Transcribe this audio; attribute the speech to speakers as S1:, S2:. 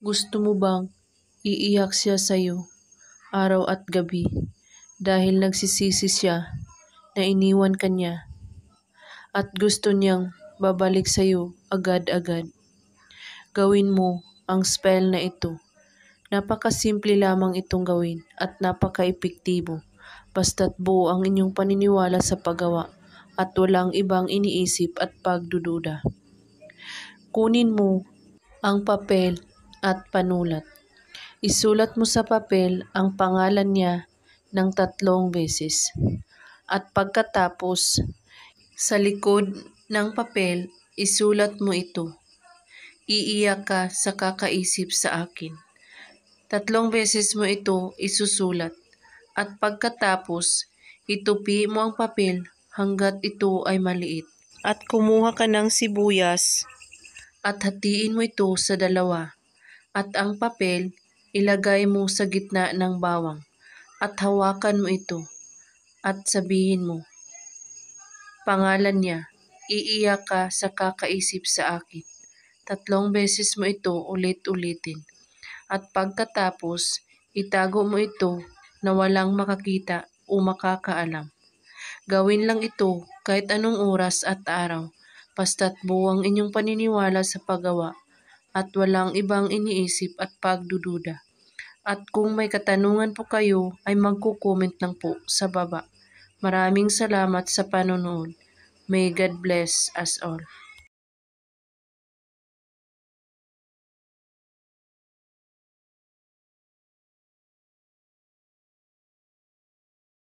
S1: Gusto mo bang iiyak siya sa'yo araw at gabi dahil nagsisisi siya na iniwan ka niya at gusto niyang babalik sa'yo agad-agad? Gawin mo ang spell na ito. Napakasimple lamang itong gawin at napaka-epektibo basta't buo ang inyong paniniwala sa paggawa at walang ibang iniisip at pagdududa. Kunin mo ang papel at panulat. Isulat mo sa papel ang pangalan niya ng 3 beses. At pagkatapos, sa likod ng papel, isulat mo ito. Iiyak ka sa kakaisip sa akin. 3 beses mo ito isusulat. At pagkatapos, itupi mo ang papel hanggat ito ay maliit. At kumuha ka ng sibuyas at hatiin mo ito sa 2. At ang papel, ilagay mo sa gitna ng bawang at hawakan mo ito at sabihin mo, pangalan niya, iiyak ka sa kakaisip sa akin. 3 beses mo ito ulit-ulitin. At pagkatapos, itago mo ito na walang makakita o makakaalam. Gawin lang ito kahit anong oras at araw, basta't buo ang inyong paniniwala sa paggawa at walang ibang iniisip at pagdududa. At kung may katanungan po kayo ay magko-comment lang po sa baba. Maraming salamat sa panonood. May God bless us all.